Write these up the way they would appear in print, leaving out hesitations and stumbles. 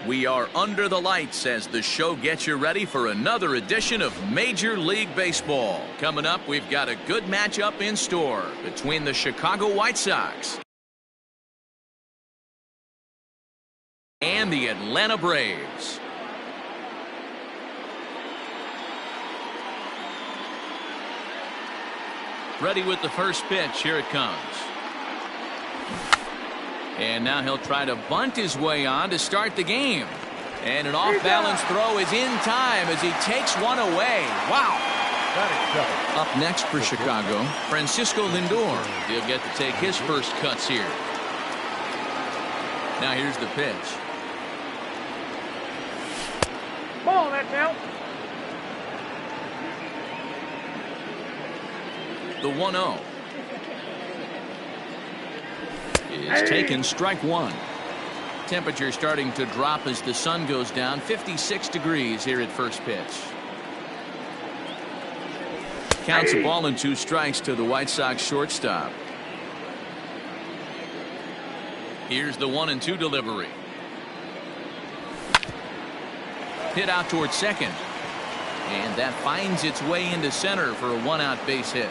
We are under the lights as the show gets you ready for another edition of Major League Baseball. Coming up, we've got a good matchup in store between the Chicago White Sox and the Atlanta Braves. Ready with the first pitch. Here it comes. And now he'll try to bunt his way on to start the game. And an off-balance throw is in time as he takes one away. Wow. Up next for Chicago, Francisco Lindor. He'll get to take his first cuts here. Now here's the pitch. Ball, that's out. The 1-0 is taken, strike one. Temperature starting to drop as the sun goes down. 56 degrees here at first pitch. Counts a ball and 2 strikes to the White Sox shortstop. Here's the 1-2 delivery. Hit out towards second. And that finds its way into center for a 1-out base hit.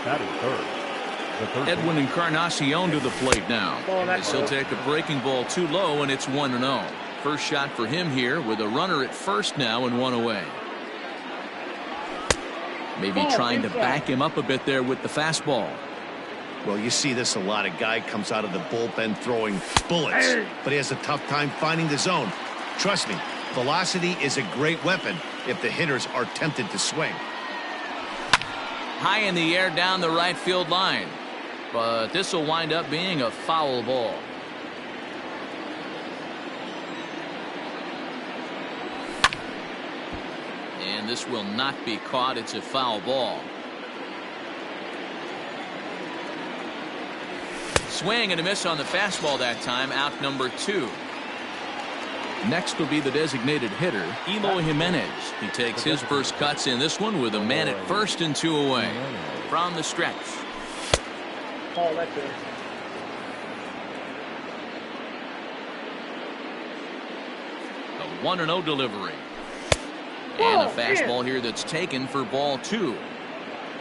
That is third. Edwin Encarnacion to the plate now. As he'll take a breaking ball too low, and it's 1-0. First shot for him here with a runner at first now and 1 away. Maybe trying to back him up a bit there with the fastball. Well, you see this a lot. A guy comes out of the bullpen throwing bullets, but he has a tough time finding the zone. Trust me, velocity is a great weapon if the hitters are tempted to swing. High in the air down the right field line, but this will wind up being a foul ball. And this will not be caught. It's a foul ball. Swing and a miss on the fastball that time. Out number 2. Next will be the designated hitter, Eloy Jimenez. He takes his first cuts in this one with a man at first and 2 away. From the stretch. Ball, that's it. A 1-0 delivery. And a fastball here that's taken for ball 2.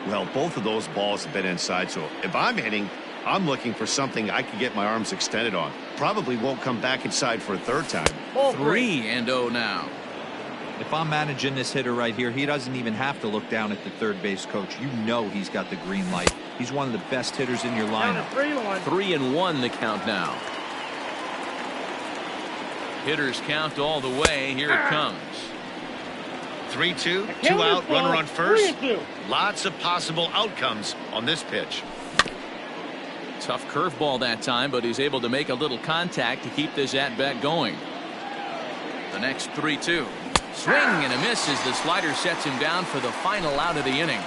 Well, both of those balls have been inside, so if I'm hitting, I'm looking for something I can get my arms extended on. Probably won't come back inside for a third time. 3-0 now. If I'm managing this hitter right here, he doesn't even have to look down at the third base coach. You know he's got the green light. He's one of the best hitters in your lineup. 3-1 the count now. Hitters count all the way. Here it comes. 3-2, 2 out, runner on first. Lots of possible outcomes on this pitch. Tough curveball that time, but he's able to make a little contact to keep this at-bat going. The next 3-2. Swing and a miss as the slider sets him down for the final out of the inning.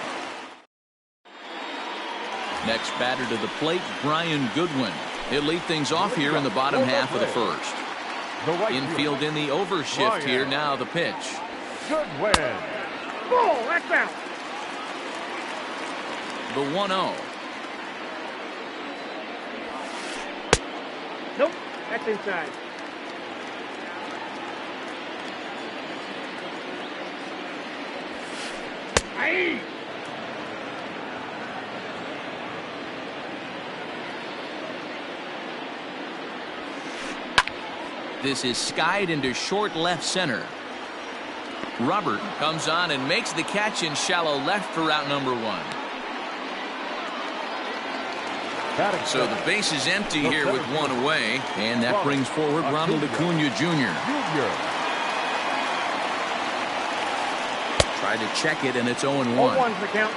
Next batter to the plate, Brian Goodwin. He'll lead things off here in the bottom half of the first. Infield in the overshift here. Now the pitch. Goodwin. Ball, that's out. The 1-0. Nope, that's inside. Aye. This is skied into short left center. Robert comes on and makes the catch in shallow left for out number 1. So the base is empty here with 1 away, and that brings forward Ronald Acuna Jr. Tried to check it, and it's 0-1. 0-1's the count.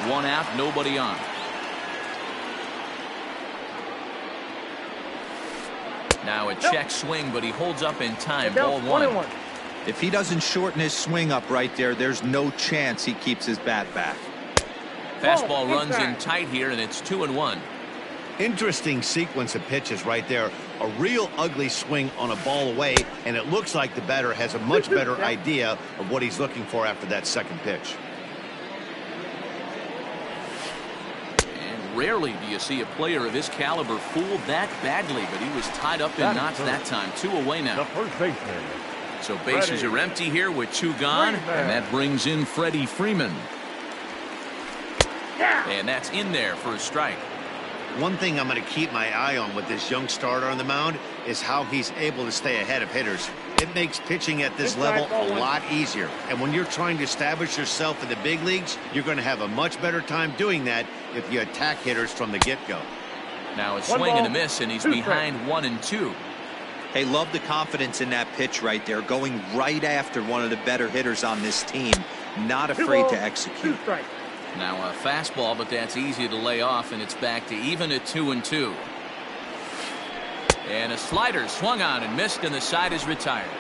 1 out, nobody on. Now a check swing, but he holds up in time. Ball 1. If he doesn't shorten his swing up right there, there's no chance he keeps his bat back. Fastball runs in tight here, and it's 2-1. Interesting sequence of pitches right there. A real ugly swing on a ball away, and it looks like the batter has a much better idea of what he's looking for after that second pitch. Rarely do you see a player of his caliber fooled that badly, but he was tied up in knots that time. 2 away The now. first baseman. So bases are empty here with 2 gone, and that brings in Freddie Freeman. And that's in there for a strike. One thing I'm going to keep my eye on with this young starter on the mound is how he's able to stay ahead of hitters. It makes pitching at this level a lot easier. And when you're trying to establish yourself in the big leagues, you're going to have a much better time doing that if you attack hitters from the get-go. Now a swing and a miss, and he's behind 1-2. Hey, love the confidence in that pitch right there, going right after one of the better hitters on this team, not afraid to execute. Now a fastball, but that's easy to lay off, and it's back to even at 2-2. And a slider swung on and missed, and the side is retired.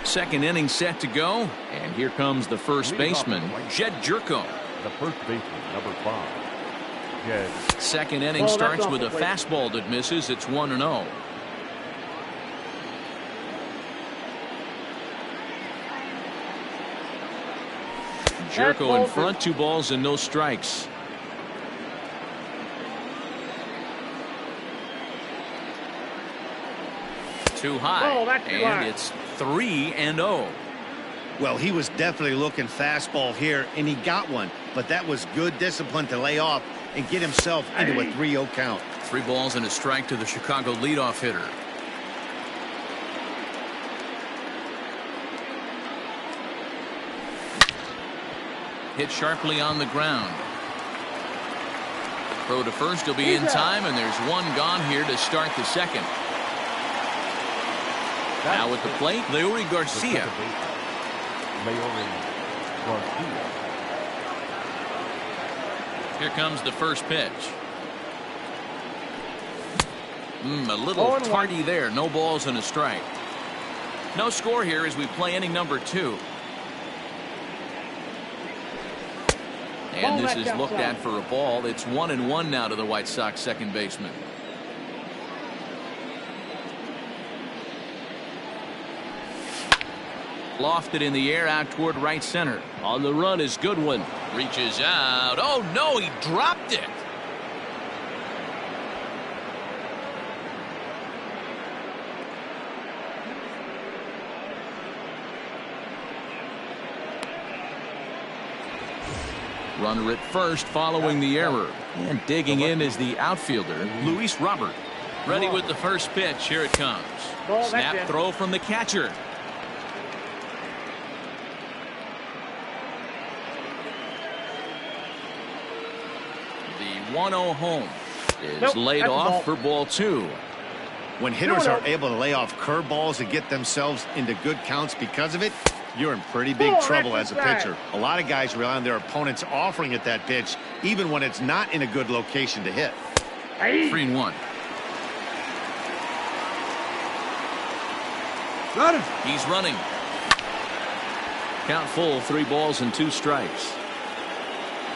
Second inning set to go, and here comes the first baseman, Jed Jerko. The first baseman, number 5. Jed. Second inning starts with a fastball that misses. It's 1-0. Jerko in front, 2 balls and no strikes. Too high, and it's 3-0. Well, he was definitely looking fastball here, and he got one. But that was good discipline to lay off and get himself into a 3-0 count. 3 balls and a strike to the Chicago leadoff hitter. Hit sharply on the ground. Throw to first will be in time, and there's 1 gone here to start the second. Now at the plate, Leury Garcia. Here comes the first pitch. A little tardy there. No balls and a strike. No score here as we play inning number 2. And this is looked at for a ball. It's 1-1 now to the White Sox second baseman. Lofted in the air out toward right center. On the run is Goodwin. Reaches out. Oh no, he dropped it. Runner at first following the error. And digging in is the outfielder, Luis Robert. Ready with the first pitch. Here it comes. Snap throw from the catcher. The 1-0 home is laid off for ball 2. When hitters are able to lay off curveballs and get themselves into good counts because of it, you're in pretty big trouble as a pitcher. A lot of guys rely on their opponents offering at that pitch, even when it's not in a good location to hit. 3-1. He's running. Count full, 3 balls and 2 strikes.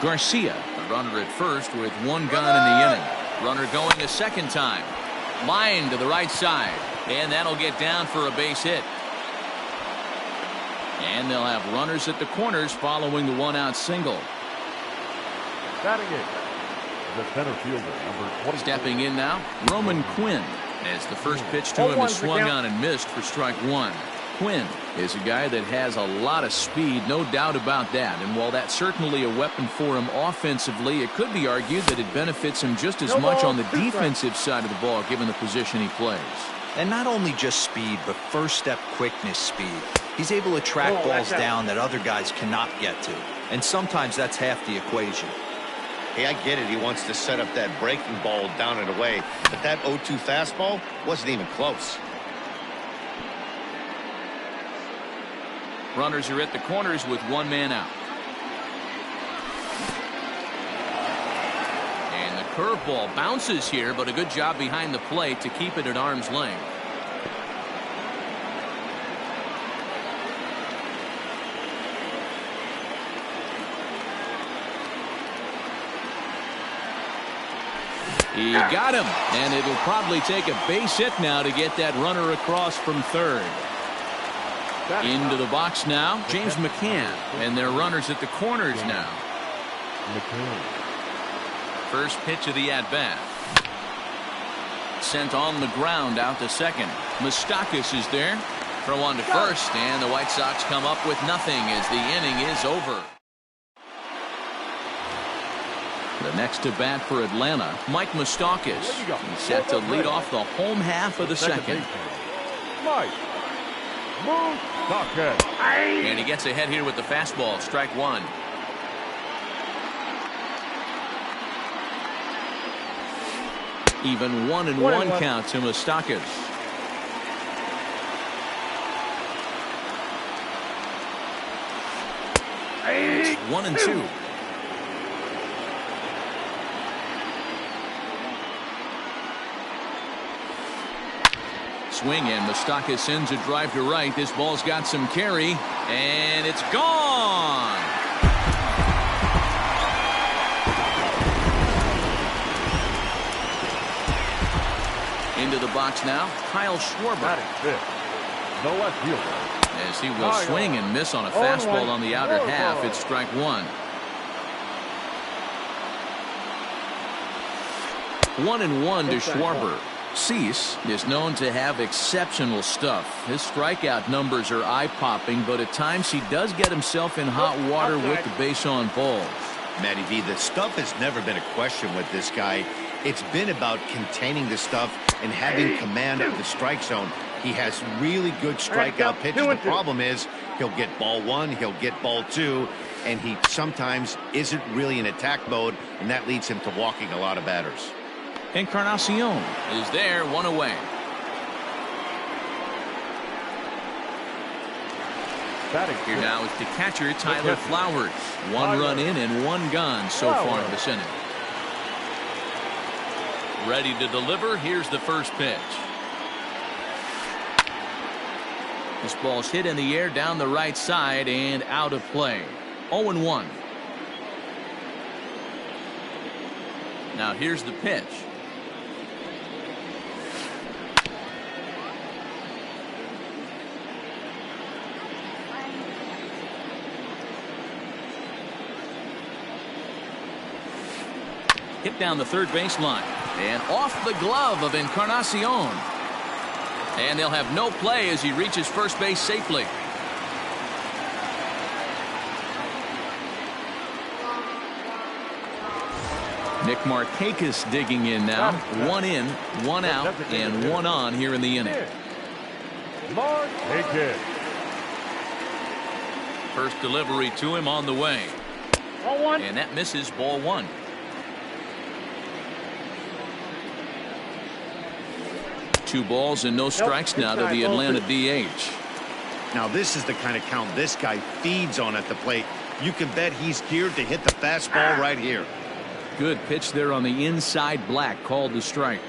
Garcia, the runner at first with 1 gone in the inning. Runner going a second time. Line to the right side, and that'll get down for a base hit. And they'll have runners at the corners following the 1-out single. Batting in, the center fielder, number 20. Stepping in now, Roman Quinn, as the first pitch to him is swung on and missed for strike 1. Quinn is a guy that has a lot of speed, no doubt about that. And while that's certainly a weapon for him offensively, it could be argued that it benefits him just as much on the defensive side of the ball, given the position he plays. And not only just speed, but first step quickness speed. He's able to track balls down that other guys cannot get to. And sometimes that's half the equation. Hey, I get it. He wants to set up that breaking ball down and away. But that 0-2 fastball wasn't even close. Runners are at the corners with 1 man out. And the curveball bounces here, but a good job behind the plate to keep it at arm's length. He got him, and it'll probably take a base hit now to get that runner across from third. Into the box now, James McCann. And their runners at the corners now. First pitch of the at-bat. Sent on the ground out to second. Moustakas is there. Throw on to first, and the White Sox come up with nothing as the inning is over. The next to bat for Atlanta, Mike Moustakas. He's set to lead off the home half of the second. Mike Moustakas. And he gets ahead here with the fastball, strike one. Even 1-1 count to Moustakas. 1-2. Swing, and Moustakas sends a drive to right. This ball's got some carry, and it's gone. Into the box now, Kyle Schwarber. The left fielder. As he will swing and miss on a fastball on the outer half. It's strike one. 1-1 to Schwarber. Cease is known to have exceptional stuff. His strikeout numbers are eye-popping, but at times he does get himself in hot water with the base on balls. Matty V, the stuff has never been a question with this guy. It's been about containing the stuff and having command of the strike zone. He has really good strikeout pitches. The problem is he'll get ball one, he'll get ball two, and he sometimes isn't really in attack mode, and that leads him to walking a lot of batters. Encarnacion is there, one away. Here now is the catcher, Tyler Flowers. One run in and one gone so far in this inning. Ready to deliver. Here's the first pitch. This ball's hit in the air down the right side and out of play. 0-1. Now here's the pitch. Hit down the third baseline and off the glove of Encarnacion. And they'll have no play as he reaches first base safely. Nick Markakis digging in now. One in, one out, and one on here in the inning. Markakis. First delivery to him on the way. Ball one. And that misses, ball one. Two balls and no strikes now to the Atlanta DH. Now this is the kind of count this guy feeds on at the plate. You can bet he's geared to hit the fastball right here. Good pitch there on the inside, Black called the strike.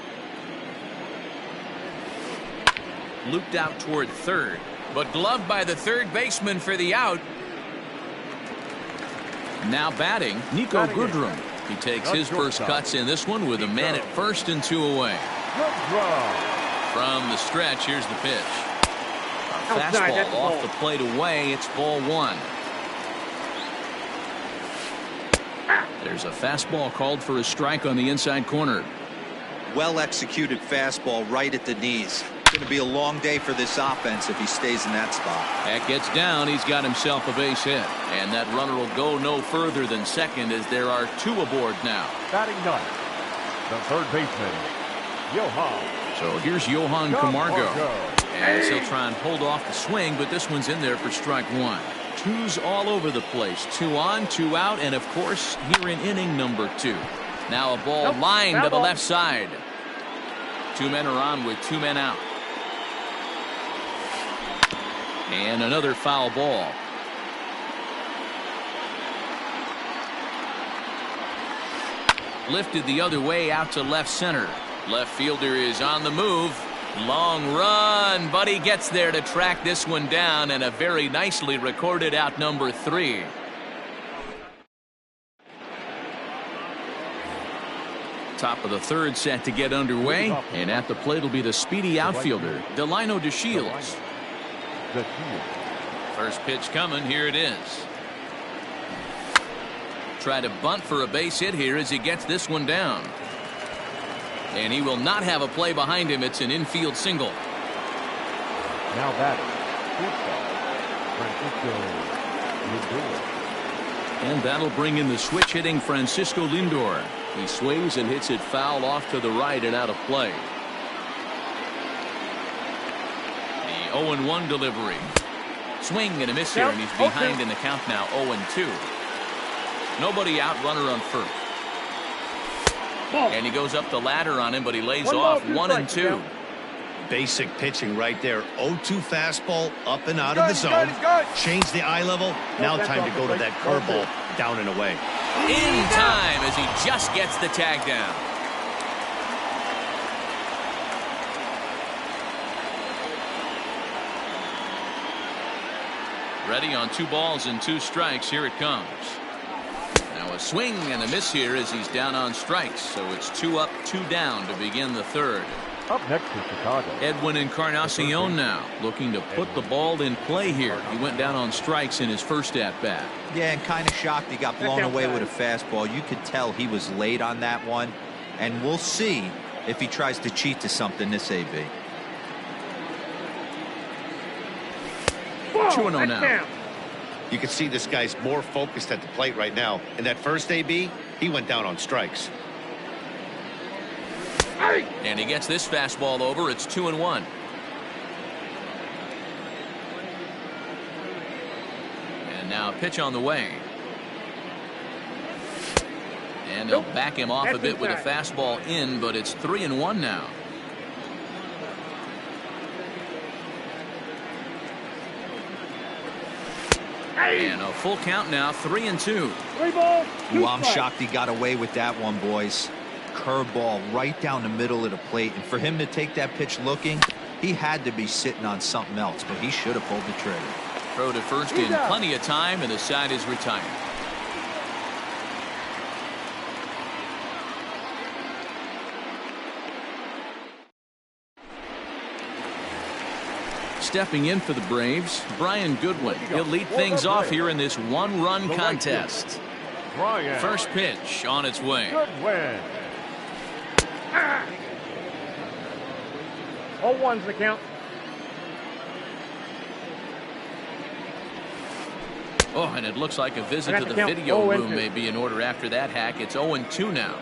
Looped out toward third, but gloved by the third baseman for the out. Now batting, Nico Goodrum. He takes his first cuts in this one with a man at first and two away. From the stretch, here's the pitch. A fastball off the plate away. It's ball one. There's a fastball called for a strike on the inside corner. Well executed fastball right at the knees. Going to be a long day for this offense if he stays in that spot. That gets down. He's got himself a base hit. And that runner will go no further than second as there are two aboard now. Batting ninth, the third baseman, Johan. So here's Johan Camargo. As he'll try and hold off the swing, but this one's in there for strike one. Twos all over the place. Two on, two out, and of course here in inning number two. Now a ball lined to the left side. Two men are on with two men out. And another foul ball. Lifted the other way out to left center. Left fielder is on the move. Long run, but he gets there to track this one down, and a very nicely recorded out number three. Top of the third set to get underway, and at the plate will be the speedy outfielder, Delino DeShields. First pitch coming. Here it is. Try to bunt for a base hit here as he gets this one down. And he will not have a play behind him. It's an infield single. Now batting, Francisco Lindor. And that'll bring in the switch hitting Francisco Lindor. He swings and hits it foul off to the right and out of play. The 0-1 delivery. Swing and a miss here, and he's behind in the count now, 0-2. Nobody out, runner on first. And he goes up the ladder on him, but he lays off 1-2. Basic pitching right there. 0-2 fastball up and out of the zone. Change the eye level. Now time to go to that curveball down and away. In time as he just gets the tag down. Ready on 2 balls and 2 strikes. Here it comes. Now a swing and a miss here as he's down on strikes. So it's 2 up, 2 down to begin the third. Up next is Chicago. Edwin Encarnacion now looking to put the ball in play here. He went down on strikes in his first at bat. Yeah, and kind of shocked he got blown away with a fastball. You could tell he was late on that one. And we'll see if he tries to cheat to something this AB. 2-0 now. You can see this guy's more focused at the plate right now. In that first AB, he went down on strikes. And he gets this fastball over. It's 2-1. And now a pitch on the way. And they'll back him off a bit with a fastball in, but it's 3-1 now. And a full count now, 3-2. 3 balls, 2 Ooh, I'm strikes. shocked he got away with that one, boys. Curveball right down the middle of the plate, and for him to take that pitch looking, he had to be sitting on something else, but he should have pulled the trigger. Throw to first in plenty of time, and the side is retired. Stepping in for the Braves, Brian Goodwin. He'll lead things off here in this 1-run contest. Brian. First pitch on its way. Goodwin. 0-1's the count. Oh, and it looks like a visit to the video room may be in order after that hack. It's 0-2 now.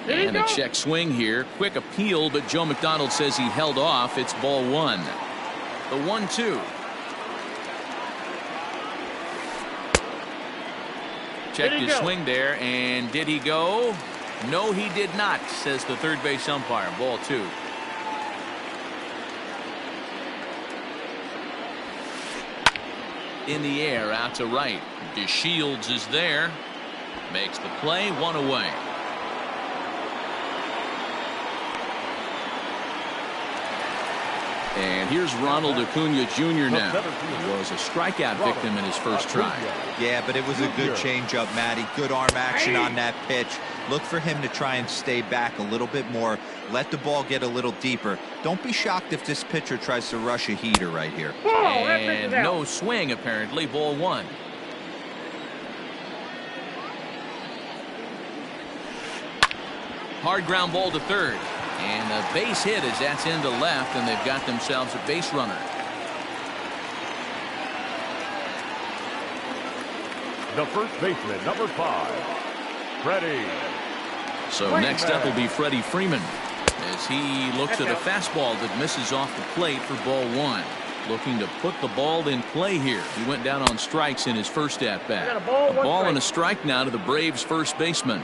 And a check swing here. Quick appeal, but Joe McDonald says he held off. It's ball 1. The 1-2. Checked his swing there, and did he go? No, he did not, says the third base umpire. Ball 2. In the air, out to right. DeShields is there. Makes the play, 1 away. And here's Ronald Acuna Jr. now. He was a strikeout victim in his first try. Yeah, but it was a good changeup, Matty. Good arm action on that pitch. Look for him to try and stay back a little bit more. Let the ball get a little deeper. Don't be shocked if this pitcher tries to rush a heater right here. And no swing, apparently. Ball 1. Hard ground ball to third. And a base hit as that's into left, and they've got themselves a base runner. The first baseman, number 5, Freddie. So next up will be Freddie Freeman as he looks at a fastball that misses off the plate for ball 1. Looking to put the ball in play here. He went down on strikes in his first at bat. A ball and a strike now to the Braves first baseman.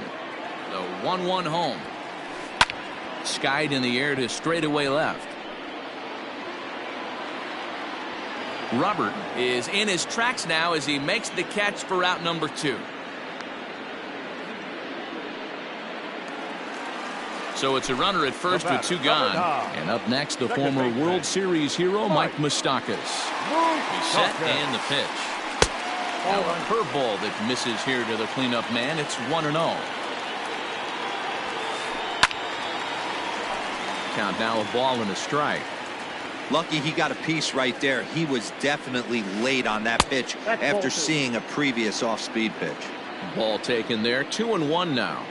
The 1-1 home. Skied in the air to straightaway left. Robert is in his tracks now as he makes the catch for out number 2. So it's a runner at first with 2 gone. And up next, the former World Series hero, Mike Moustakas. He's set and the pitch. Now a curveball that misses here to the cleanup man. It's 1-0. count now, a ball and a strike. Lucky he got a piece right there. He was definitely late on that pitch after seeing a previous off-speed pitch. Ball taken there. 2-1 now.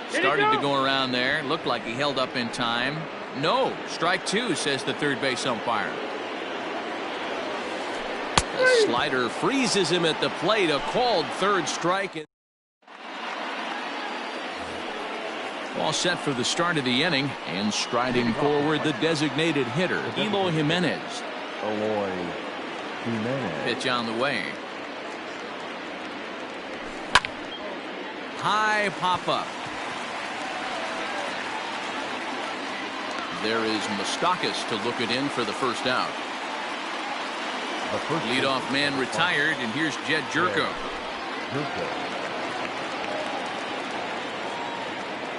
Started to go around there. Looked like he held up in time. No, strike two, says the third base umpire. The slider freezes him at the plate. A called third strike. All set for the start of the inning, and striding forward the designated hitter, Eloy Jimenez. Eloy Jimenez. Pitch on the way. High pop-up. There is Moustakas to look it in for the first out. Leadoff man retired, and here's Jed Jerko.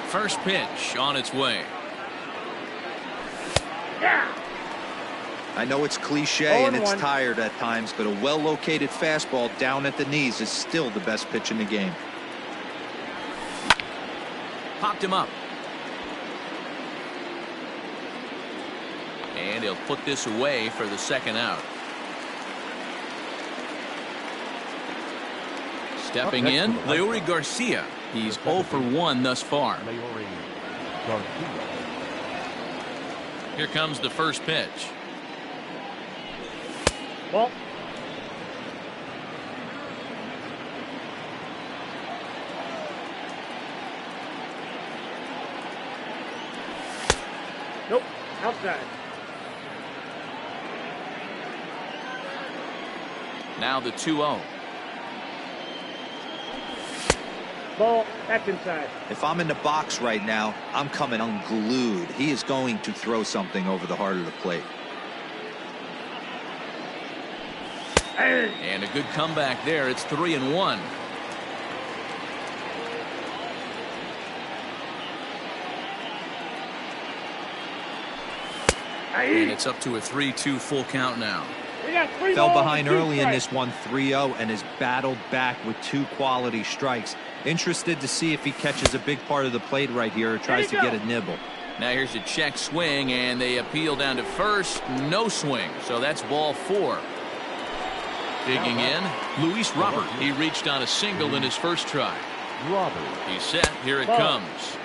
First pitch on its way. I know it's cliche and it's tired at times, but a well-located fastball down at the knees is still the best pitch in the game. Popped him up. And he'll put this away for the second out. Stepping in, Leury Garcia. He's 0 for 1 thus far. Here comes the first pitch. Ball. Nope, outside. Now the 2-0. Ball, that's inside. If I'm in the box right now, I'm coming unglued. He is going to throw something over the heart of the plate. And a good comeback there. It's 3-1. And it's up to a 3-2 full count now. Fell behind early in this one, 3-0, and has battled back with 2 quality strikes. Interested to see if he catches a big part of the plate right here or tries to get a nibble. Now here's a check swing, and they appeal down to first. No swing, so that's ball 4. Digging in, Luis Robert. He reached on a single in his first try. He's set. Here it comes.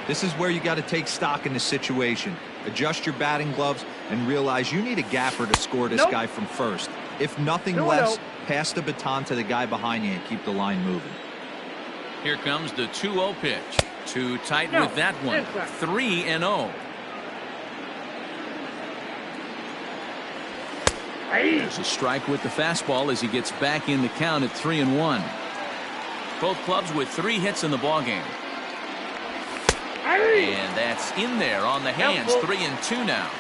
This is where you got to take stock in the situation. Adjust your batting gloves and realize you need a gapper to score this guy from first. If nothing less, pass the baton to the guy behind you and keep the line moving. Here comes the 2-0 pitch. Too tight with that one. 3-0. There's a strike with the fastball as he gets back in the count at 3-1. Both clubs with 3 hits in the ballgame. And that's in there on the hands. 3-2 now.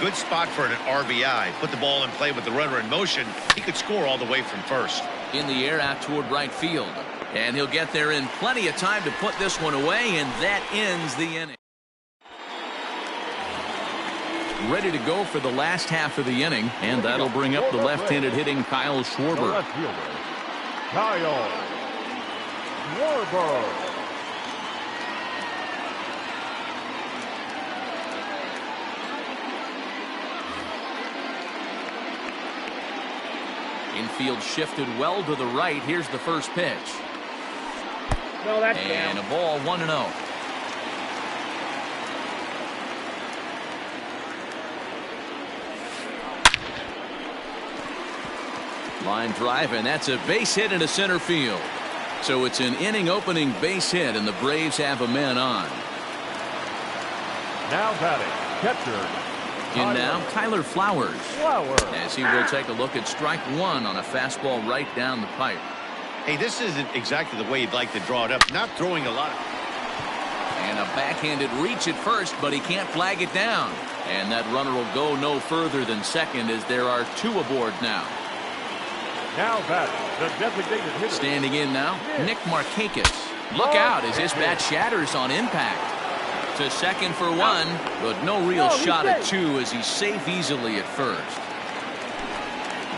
Good spot for an RBI. Put the ball in play with the runner in motion. He could score all the way from first. In the air out toward right field. And he'll get there in plenty of time to put this one away, and that ends the inning. Ready to go for the last half of the inning, and that'll bring up the left-handed hitting Kyle Schwarber. Left fielder, Kyle Schwarber. Infield shifted well to the right. Here's the first pitch. No, that's and down. A ball, 1-0. Line drive, and that's a base hit into center field. So it's an inning opening base hit, and the Braves have a man on. Now batting, catcher. In now, Tyler Flowers. As he will take a look at strike 1 on a fastball right down the pipe. Hey, this isn't exactly the way you'd like to draw it up. Not throwing a lot. And a backhanded reach at first, but he can't flag it down. And that runner will go no further than second as there are 2 aboard now. Now batting, the designated hitter. Standing in now, Nick Markakis. Look out as this bat shatters on impact. To second for 1, but no real shot at 2 as he's safe easily at first.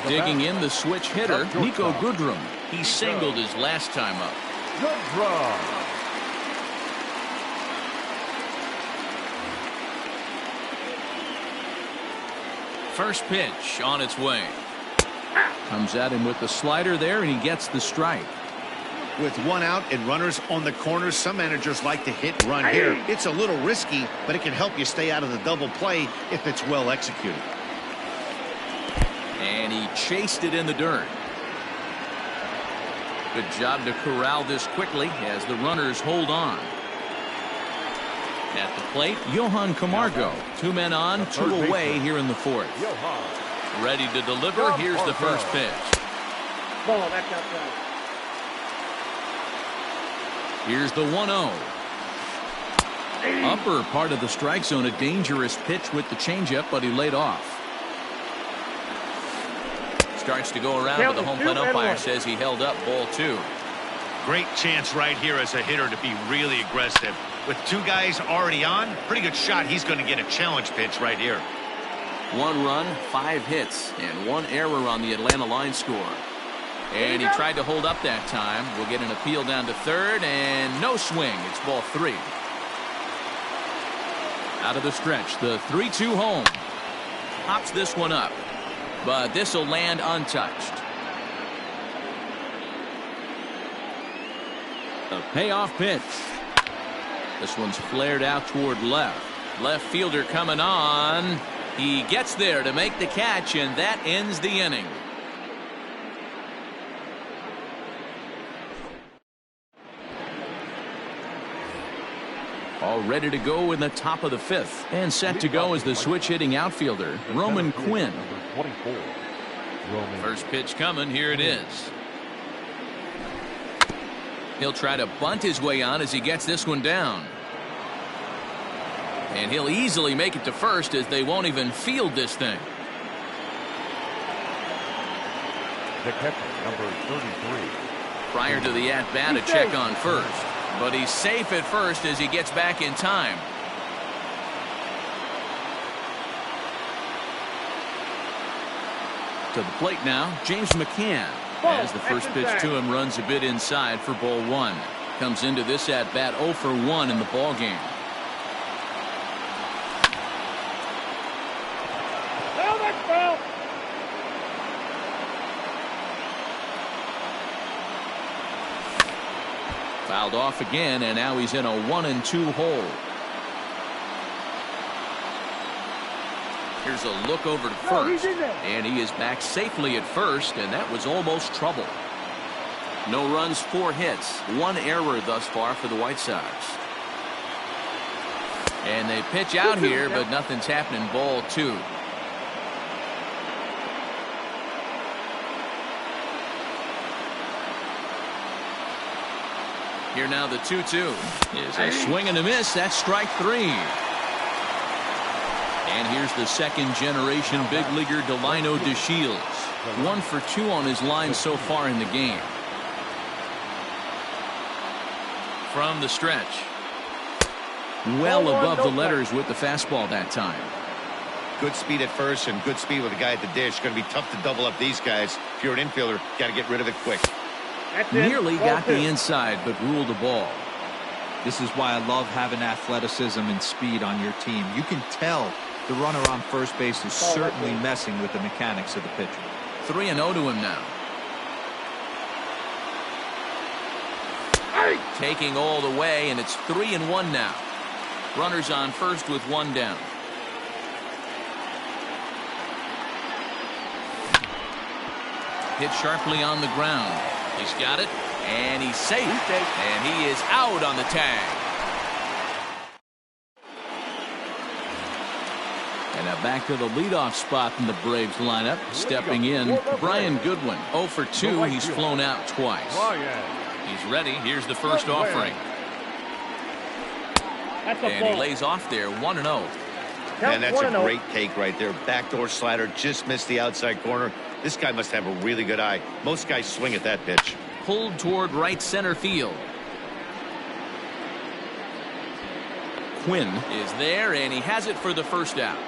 Digging in the switch hitter, Nico Goodrum. He singled his last time up. Good draw. First pitch on its way. Comes at him with the slider there, and he gets the strike. With one out and runners on the corners, some managers like to hit and run here. It's a little risky, but it can help you stay out of the double play if it's well executed. And he chased it in the dirt. Good job to corral this quickly as the runners hold on. At the plate, Johan Camargo. 2 men on, 2 away here in the 4th. Ready to deliver. Here's the first pitch. Ball, that's outside. Here's the 1-0. Upper part of the strike zone, a dangerous pitch with the changeup, but he laid off. Starts to go around, but the home plate umpire says he held up ball 2. Great chance right here as a hitter to be really aggressive. With 2 guys already on, pretty good shot. He's going to get a challenge pitch right here. 1 run, 5 hits, and 1 error on the Atlanta line score. And he tried to hold up that time. We'll get an appeal down to 3rd, and no swing. It's ball 3. Out of the stretch, the 3-2 home. Pops this one up, but this will land untouched. A payoff pitch. This one's flared out toward left. Left fielder coming on. He gets there to make the catch, and that ends the inning. All ready to go in the top of the 5th. And set to go is the switch-hitting outfielder, Roman Quinn. First pitch coming. Here it is. He'll try to bunt his way on as he gets this one down. And he'll easily make it to first as they won't even field this thing. The catcher, number 33. Prior to the at-bat, a check on first. But he's safe at first as he gets back in time. To the plate now, James McCann. As the first pitch to him runs a bit inside for ball 1. Comes into this at-bat 0 for 1 in the ball game. Fouled off again, and now he's in a 1-2 hole. Here's a look over to first, and he is back safely at first, and that was almost trouble. No runs, 4 hits, 1 error thus far for the White Sox. And they pitch out here, but nothing's happening. Ball 2. Here now the 2-2 is a swing and a miss. That's strike 3. And here's the second-generation big leaguer Delino DeShields. 1 for 2 on his line so far in the game. From the stretch. Well above the letters with the fastball that time. Good speed at first and good speed with the guy at the dish. Going to be tough to double up these guys. If you're an infielder, got to get rid of it quick. Nearly got the inside, but ruled the ball. This is why I love having athleticism and speed on your team. You can tell the runner on first base is certainly messing with the mechanics of the pitcher. 3-0 to him now. Taking all the way, and it's 3-1 now. Runners on first with 1 down. Hit sharply on the ground. He's got it, and he's safe, and he is out on the tag. And now back to the leadoff spot in the Braves lineup. Stepping in, Brian Goodwin. 0 for 2. He's flown out twice. He's ready. Here's the first offering. And he lays off there, 1-0. And that's a great take right there. Backdoor slider, just missed the outside corner. This guy must have a really good eye. Most guys swing at that pitch. Pulled toward right center field. Quinn is there, and he has it for the first out.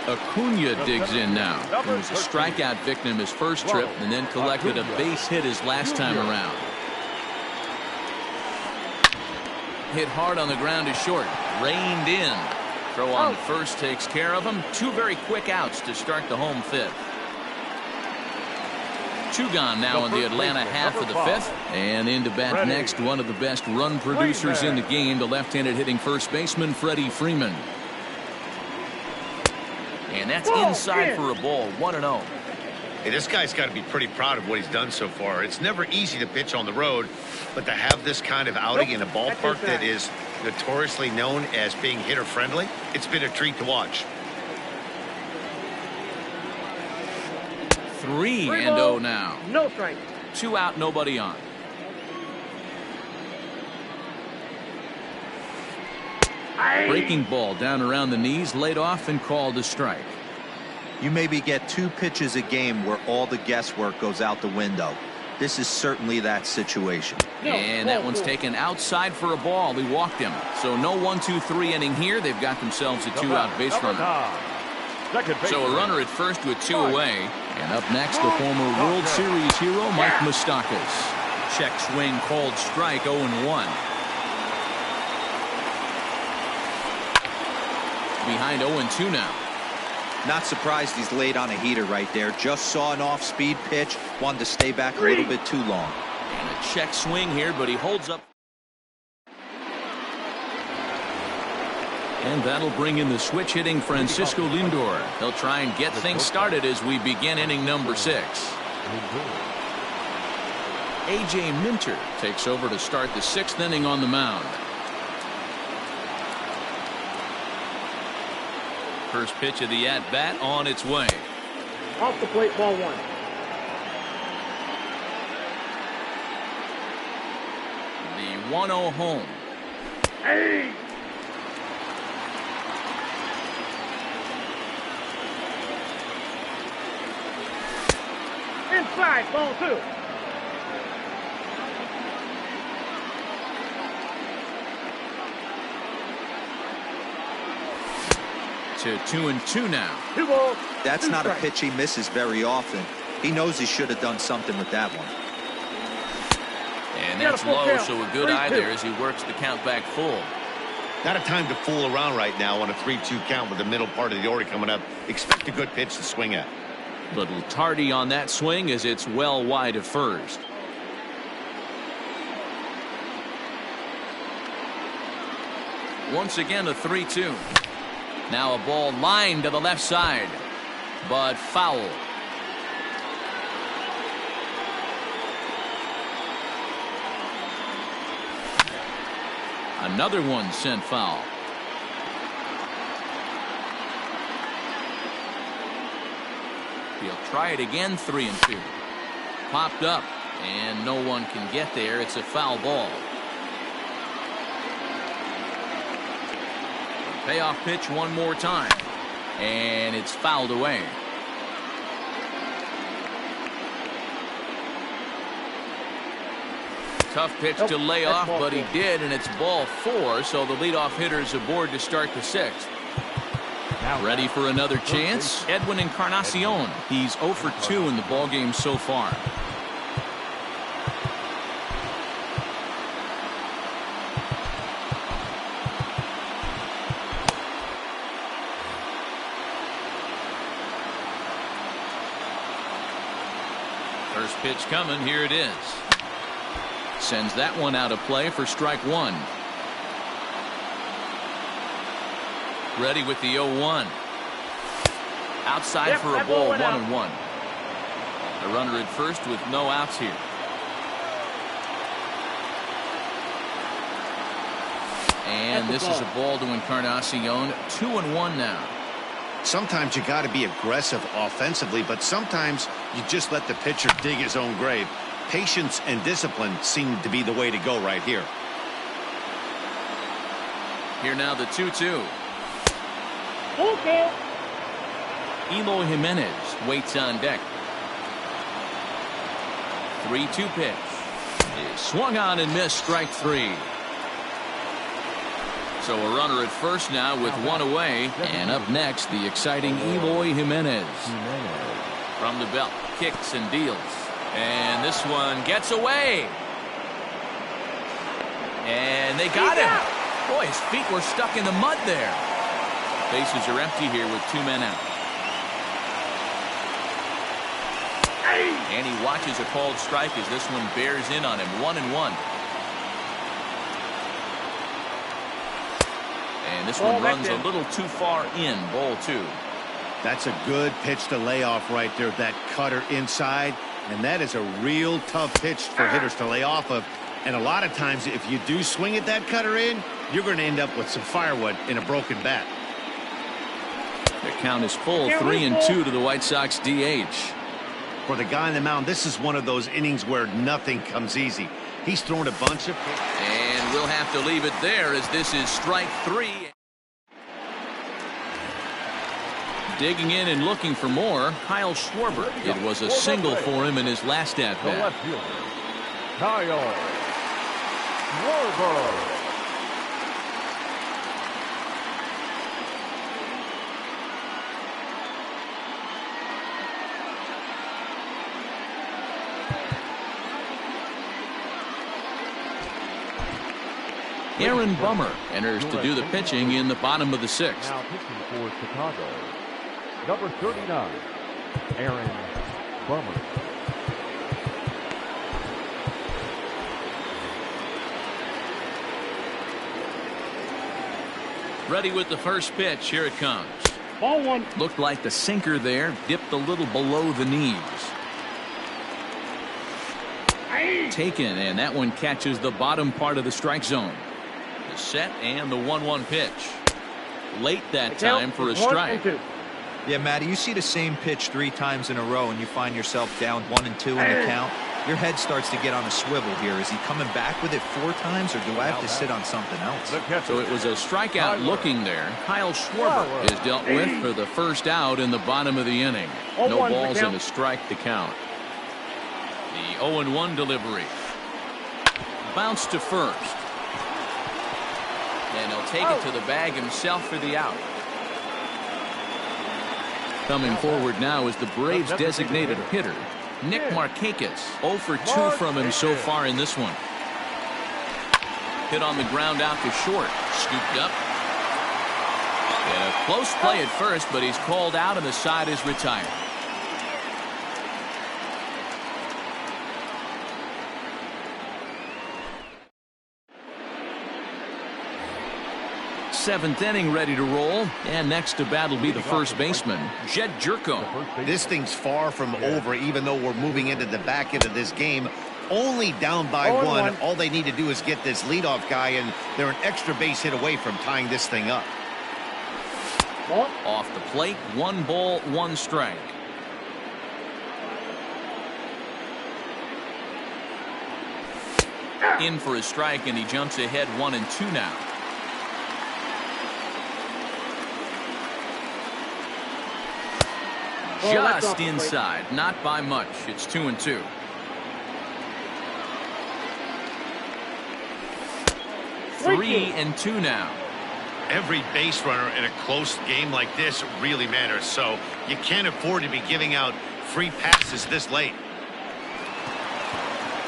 Acuna digs in now. He was a strikeout victim his first trip and then collected a base hit his last time around. Hit hard on the ground to short. Reined in. Throw on first takes care of him. 2 very quick outs to start the home 5th. 2 gone now in the Atlanta half of the 5th. And in to bat next, one of the best run producers in the game, the left-handed hitting first baseman, Freddie Freeman. And that's inside for a ball, 1-0. Hey, this guy's got to be pretty proud of what he's done so far. It's never easy to pitch on the road, but to have this kind of outing in a ballpark that is notoriously known as being hitter-friendly, it's been a treat to watch. 3-0 now. No strike. 2 out, nobody on. Breaking ball down around the knees, laid off and called a strike. You maybe get 2 pitches a game where all the guesswork goes out the window. This is certainly that situation. And that one's taken outside for a ball. He walked him. So no 1-2-3 inning here. They've got themselves a 2-out base runner. So a runner at first with 2 away. And up next, the former World Series hero, Mike Moustakas. Check swing called strike, 0-1. Behind 0-2 now. Not surprised he's laid on a heater right there. Just saw an off-speed pitch. Wanted to stay back a little bit too long. And a check swing here, but he holds up. And that'll bring in the switch hitting Francisco Lindor. He'll try and get things started as we begin inning number 6. A.J. Minter takes over to start the 6th inning on the mound. First pitch of the at-bat on its way. Off the plate, ball 1. The 1-0 home. Hey! Inside, ball 2. To 2-2 now. 2 balls. That's not a pitch he misses very often. He knows he should have done something with that one. And that's low, so a good eye there as he works the count back full. Not a time to fool around right now on a 3-2 count with the middle part of the order coming up. Expect a good pitch to swing at. Little tardy on that swing as it's well wide of first. Once again a 3-2. Now a ball lined to the left side, but foul. Another one sent foul. He'll try it again, 3-2. Popped up, and no one can get there. It's a foul ball. Payoff pitch one more time, and it's fouled away. Tough pitch to lay off, but he did, and it's ball 4, so the leadoff hitter's aboard to start the 6th. Ready for another chance? Edwin Encarnacion. He's 0 for 2 in the ballgame so far. First pitch coming. Here it is. Sends that one out of play for strike 1. Ready with the 0-1. Outside for a ball, 1-1. A runner at first with no outs here. And this is a ball to Encarnacion. 2-1 now. Sometimes you got to be aggressive offensively, but sometimes you just let the pitcher dig his own grave. Patience and discipline seem to be the way to go right here. Here now the 2-2. Okay. Eloy Jimenez waits on deck. 3-2 pitch. Is swung on and missed, strike 3. So a runner at first now with one away, and up next the exciting Eloy Jimenez. From the belt, kicks and deals, and this one gets away, and they got him. Boy, his feet were stuck in the mud there. Bases are empty here with 2 men out. And he watches a called strike as this one bears in on him. 1-1. And this one runs a little too far in. Ball 2. That's a good pitch to lay off right there. That cutter inside. And that is a real tough pitch for hitters to lay off of. And a lot of times, if you do swing at that cutter in, you're going to end up with some firewood in a broken bat. The count is full. 3-2 to the White Sox DH. For the guy on the mound, this is one of those innings where nothing comes easy. He's thrown a bunch of... And we'll have to leave it there as this is strike 3. Digging in and looking for more, Kyle Schwarber. It was a single for him in his last at-bat. The left fielder, Kyle Schwarber. Aaron Bummer enters to do the pitching in the bottom of the 6th. Now pitching for Chicago, number 39, Aaron Bummer. Ready with the first pitch. Here it comes. Ball 1. Looked like the sinker there dipped a little below the knees. Taken, and that one catches the bottom part of the strike zone. The set and the 1-1 pitch. Late that time for a strike. Yeah, Matty, you see the same pitch 3 times in a row and you find yourself down 1-2 in the count. Your head starts to get on a swivel here. Is he coming back with it 4 times, or do I have to sit on something else? So it was a strikeout looking there. Kyle Schwarber is dealt with for the first out in the bottom of the inning. No balls and a strike to count. The 0-1 delivery. Bounce to first. And he'll take it to the bag himself for the out. Coming forward now is the Braves' designated hitter, Nick Markakis. 0 for 2 from him so far in this one. Hit on the ground out to short. Scooped up. And a close play at first, but he's called out and the side is retired. Seventh inning ready to roll, and next to bat will be the first baseman, Jed Jerko. This thing's far from over, even though we're moving into the back end of this game. Only down by 1. All they need to do is get this leadoff guy, and they're an extra base hit away from tying this thing up. Off the plate, 1 ball, 1 strike. In for a strike, and he jumps ahead 1-2 now. Just inside, not by much. It's 2-2. Three and 2 now. Every base runner in a close game like this really matters, so you can't afford to be giving out free passes this late.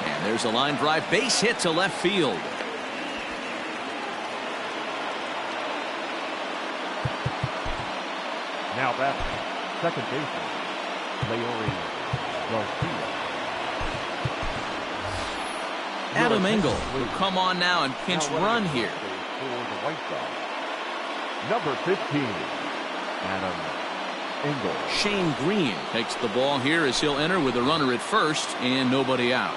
And there's a line drive base hit to left field. Now batting, second baseman, Leury Garcia. Adam Engel will come on now and pinch run here. For the White Sox, number 15, Adam Engel. Shane Green takes the ball here as he'll enter with a runner at first and nobody out.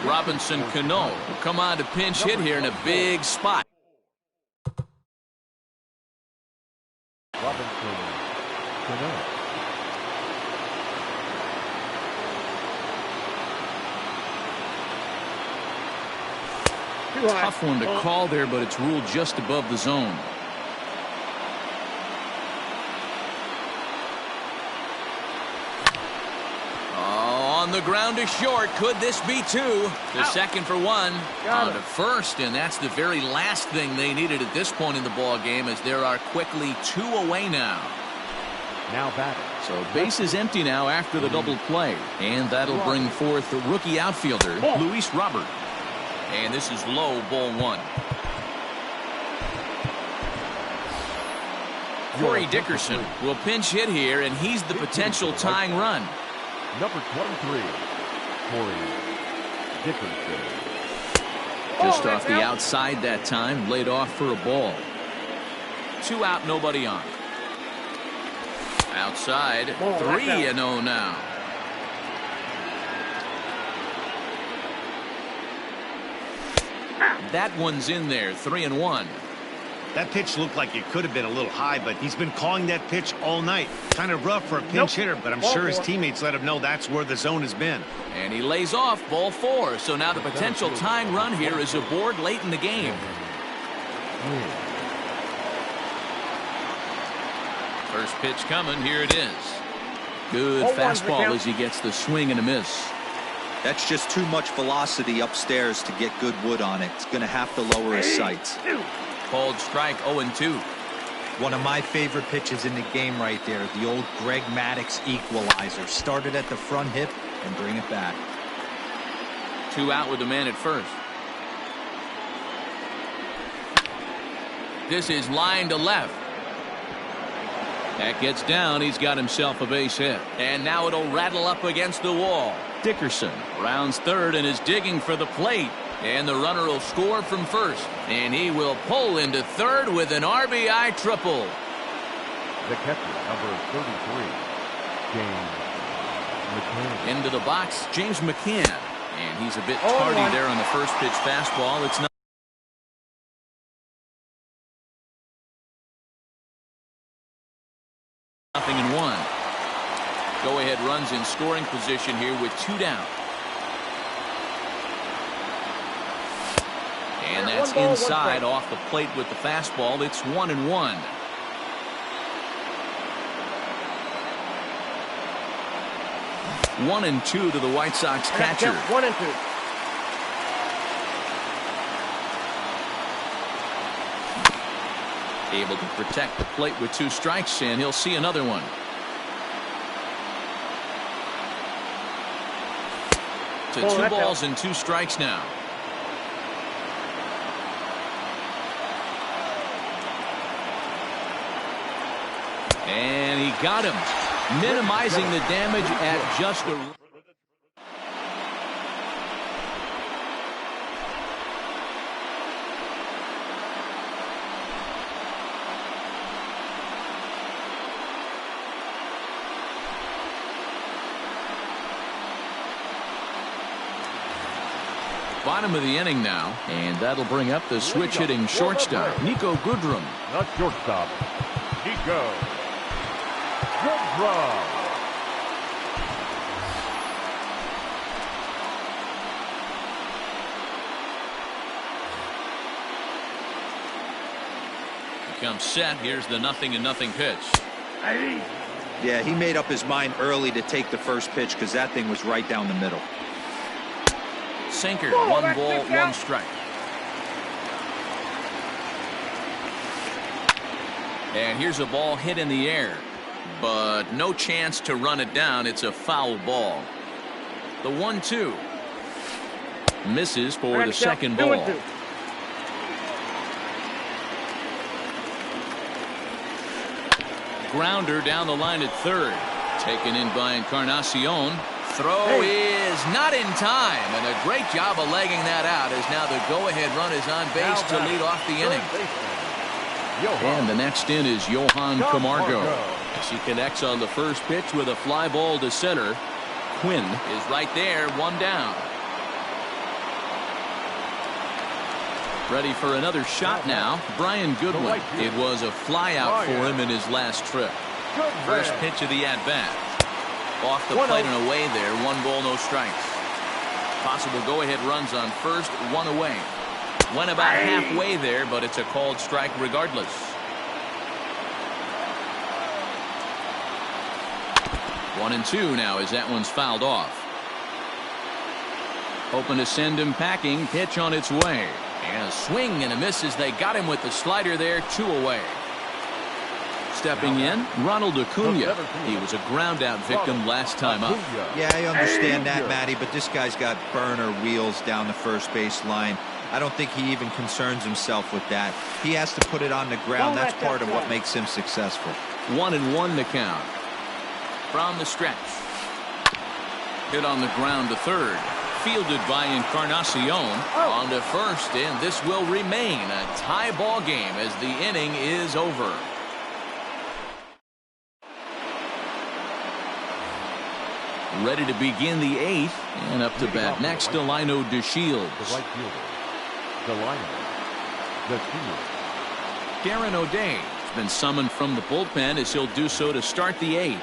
Robinson Cano will come on to pinch hit here in a big spot. Robinson Cano. Tough one to call there, but it's ruled just above the zone. On the ground to short. Could this be 2? The second for 1. On to first, and that's the very last thing they needed at this point in the ball game, as there are quickly 2 away now. Now batting. So base is empty now after the double play. And that'll bring forth the rookie outfielder, Luis Robert. And this is low, ball one. Corey Dickerson will pinch hit here, and he's the potential tying run. Number 23, Corey Dickerson. Just off the outside that time, laid off for a ball. 2 out, nobody on. Outside, 3-0 now. That one's in there, 3-1. That pitch looked like it could have been a little high, but he's been calling that pitch all night. Kind of rough for a pinch hitter, but I'm sure his teammates let him know that's where the zone has been. And he lays off, ball 4. So now the potential tying run here is aboard late in the game. First pitch coming, here it is. Good fastball as he gets the swing and a miss. That's just too much velocity upstairs to get good wood on it. It's going to have to lower his sights. Called strike, 0-2. One of my favorite pitches in the game right there. The old Greg Maddux equalizer. Started at the front hip and bring it back. 2 out with the man at first. This is line to left. That gets down. He's got himself a base hit. And now it'll rattle up against the wall. Dickerson rounds third and is digging for the plate. And the runner will score from first. And he will pull into third with an RBI triple. The catcher, number 33, James McCann. Into the box, James McCann. And he's a bit tardy there on the first pitch fastball. It's not. Nothing in 1. Go ahead runs in scoring position here with 2 down. And that's inside off the plate with the fastball. It's 1-1. One and two to the White Sox catcher. 1-2. Able to protect the plate with 2 strikes, and he'll see another one. To 2 balls and 2 strikes now. And he got him, minimizing the damage at just the. Bottom of the inning now, and that'll bring up the switch-hitting shortstop, Niko Goodrum. Not shortstop, Niko Goodrum. Becomes set. Here's the 0-0 pitch. Yeah, he made up his mind early to take the first pitch because that thing was right down the middle. Sinker, 1 ball, 1 strike. And here's a ball hit in the air, but no chance to run it down. It's a foul ball. The 1-2 misses for the second ball. Grounder down the line at third. Taken in by Encarnacion. Throw is not in time, and a great job of legging that out as now the go-ahead run is on base to lead off the inning. And the next in is Johan Camargo as he connects on the first pitch with a fly ball to center. Quinn is right there, 1 down. Ready for another shot now, Brian Goodwin. It was a fly out for him in his last trip. First pitch of the at-bat. Off the plate and away there, 1 ball, no strikes. Possible go-ahead runs on first, 1 away. Went about halfway there, but it's a called strike regardless. One and 2 now as that one's fouled off. Hoping to send him packing, pitch on its way. And a swing and a miss as they got him with the slider there, 2 away. stepping in, Ronald Acuna. He was a ground-out victim last time up. Yeah, I understand that, Matty, but this guy's got burner wheels down the first base line. I don't think he even concerns himself with that. He has to put it on the ground. That's part of what makes him successful. 1-1 the count. From the stretch. Hit on the ground to third. Fielded by Encarnacion on to first, and this will remain a tie ball game as the inning is over. Ready to begin the 8th, and up to bat next, Delino DeShields. The right fielder, Delino DeShields. Darren O'Day has been summoned from the bullpen as he'll do so to start the 8th.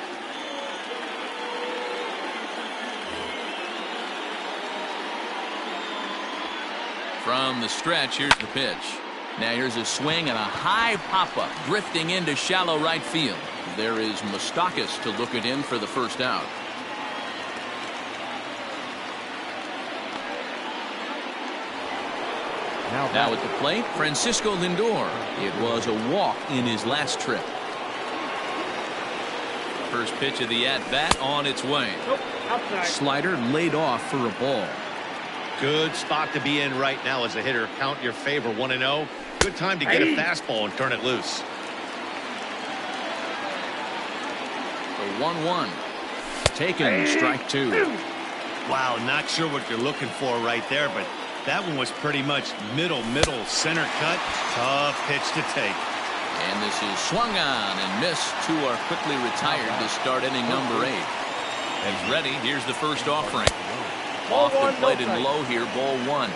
From the stretch, here's the pitch. Now here's a swing and a high pop-up drifting into shallow right field. There is Moustakas to look it in for the first out. Now at the plate, Francisco Lindor. It was a walk in his last trip. First pitch of the at-bat on its way. Slider laid off for a ball. Good spot to be in right now as a hitter. Count your favor, 1-0. Good time to get a fastball and turn it loose. The 1-1. Taken, strike 2. Wow, not sure what you're looking for right there, but that one was pretty much middle, center cut. Tough pitch to take. And this is swung on and missed. 2 are quickly retired to start inning number 8. He's ready. Here's the first offering. Off the plate and low here, ball 1.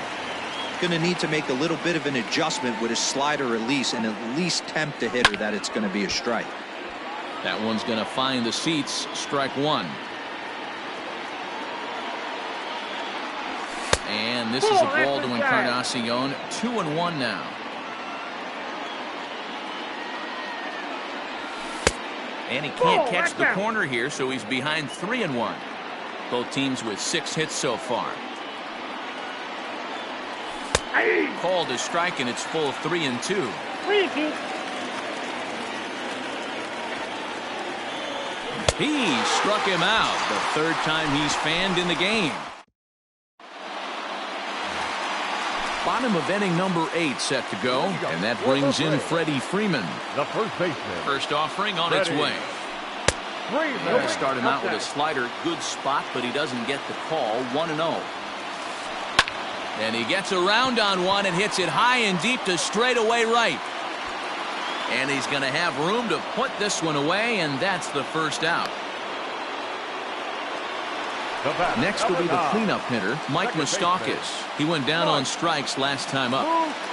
Going to need to make a little bit of an adjustment with his slider release and at least tempt the hitter that it's going to be a strike. That one's going to find the seats. Strike 1. And this is a ball to Encarnacion. 2-1 now. And he can't catch the corner here, so he's behind 3-1. Both teams with 6 hits so far. Called a strike, and it's full 3-2. 3-2. He struck him out. The 3rd time he's fanned in the game. Bottom of inning number 8 set to go, and that brings in Freddie Freeman. The first baseman. First offering on its way. They'll start him out with a slider. Good spot, but he doesn't get the call. 1-0. And he gets around on one and hits it high and deep to straightaway right. And he's going to have room to put this one away, and that's the first out. Next will be the cleanup hitter, Mike Moustakas. He went down on strikes last time up.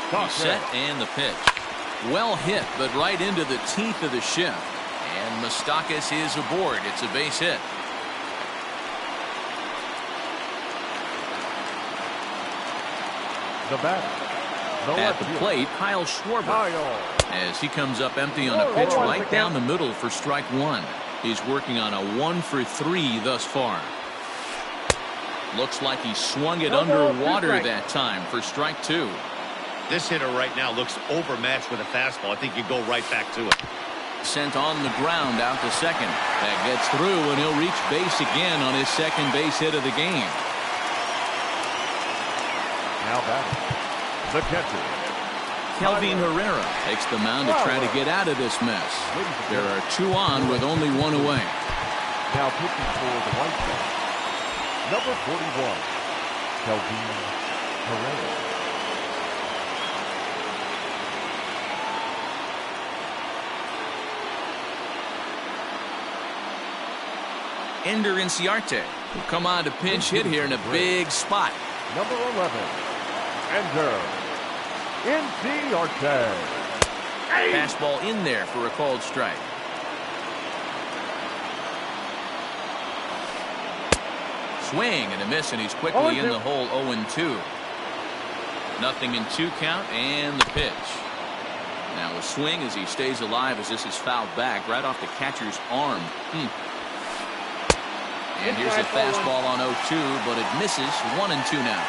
He's set and the pitch. Well hit, but right into the teeth of the shift. And Moustakas is aboard. It's a base hit. The batter. At the plate, Kyle Schwarber. As he comes up empty on a pitch right down the middle for strike 1. He's working on a 1 for 3 thus far. Looks like he swung it underwater that time for strike 2. This hitter right now looks overmatched with a fastball. I think you go right back to it. Sent on the ground out to second. That gets through, and he'll reach base again on his second base hit of the game. Now batting, the catcher. Kelvin Herrera takes the mound to try to get out of this mess. There are 2 on with only 1 away. Now pitching for the White Sox, number 41, Kelvin Herrera. Ender Inciarte will come on to pinch hit here in a big spot. Number 11, Ender Inciarte. Fastball in there for a called strike. Swing and a miss, and he's quickly in the hole. 0-2. Nothing in 2 count, and the pitch. Now a swing as he stays alive as this is fouled back right off the catcher's arm. And here's a fastball on 0-2, but it misses. 1-2 now.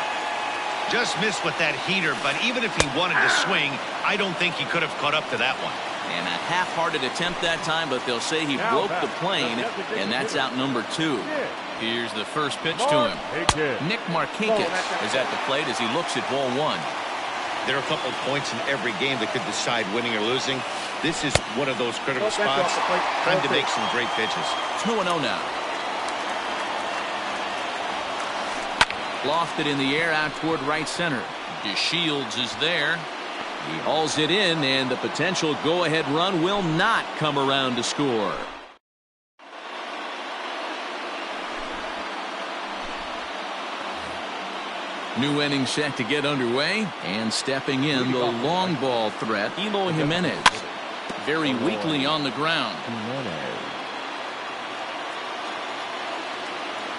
Just missed with that heater, but even if he wanted to swing, I don't think he could have caught up to that one. And a half-hearted attempt that time, but they'll say he broke the plane, and that's out number 2. Here's the first pitch to him. Nick Markakis is at the plate as he looks at ball 1. There are a couple of points in every game that could decide winning or losing. This is one of those critical spots. Time to make some great pitches. 2-0 now. Lofted in the air out toward right center. DeShields is there. He hauls it in, and the potential go-ahead run will not come around to score. New inning set to get underway, and stepping in the long ball threat, Eloy Jimenez. Very weakly on the ground.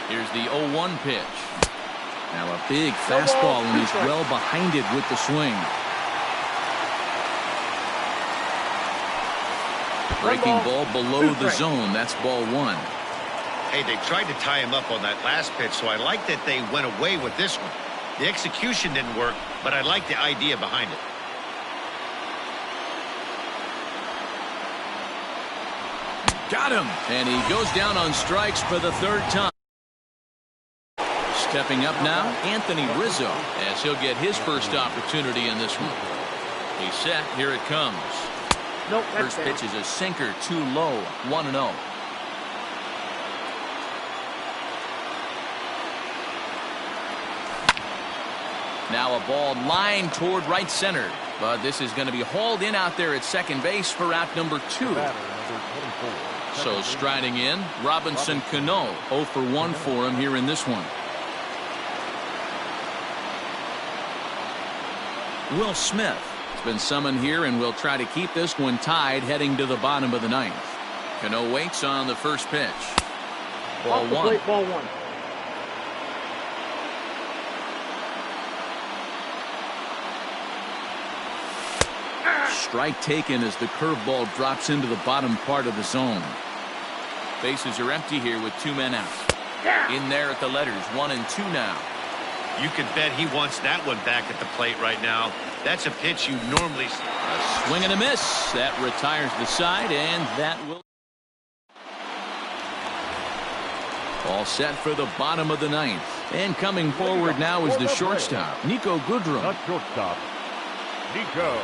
Here's the 0-1 pitch. Now a big fastball, and he's well behind it with the swing. Breaking ball below the zone. That's ball 1. Hey, they tried to tie him up on that last pitch, so I like that they went away with this one. The execution didn't work, but I like the idea behind it. Got him. And he goes down on strikes for the 3rd time. Stepping up now, Anthony Rizzo, as he'll get his first opportunity in this one. He's set. Here it comes. Nope, first pitch is a sinker, too low. 1-0. Now a ball lined toward right center, but this is going to be hauled in out there at second base for out number 2. So striding in, Robinson Cano. 0 for 1 for him here in this one. Will Smith has been summoned here and will try to keep this one tied heading to the bottom of the 9th. Cano waits on the first pitch. Ball 1. Ball 1. Strike taken as the curveball drops into the bottom part of the zone. Bases are empty here with 2 men out. In there at the letters, 1 and 2 now. You can bet he wants that one back at the plate right now. That's a pitch you normally see. A swing and a miss. That retires the side, and that will. All set for the bottom of the 9th. And coming forward now is the shortstop, Niko Goodrum. Not shortstop, Niko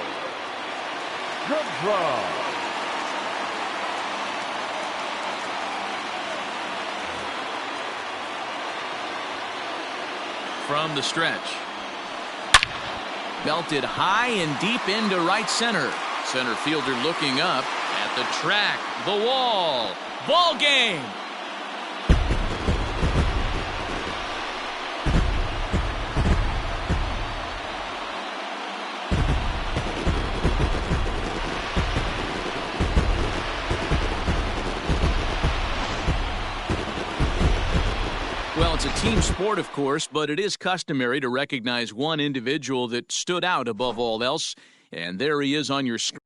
Goodrum. From the stretch. Belted high and deep into right center. Center fielder looking up at the track, the wall. Ball game. Well, it's a team sport, of course, but it is customary to recognize one individual that stood out above all else. And there he is on your screen.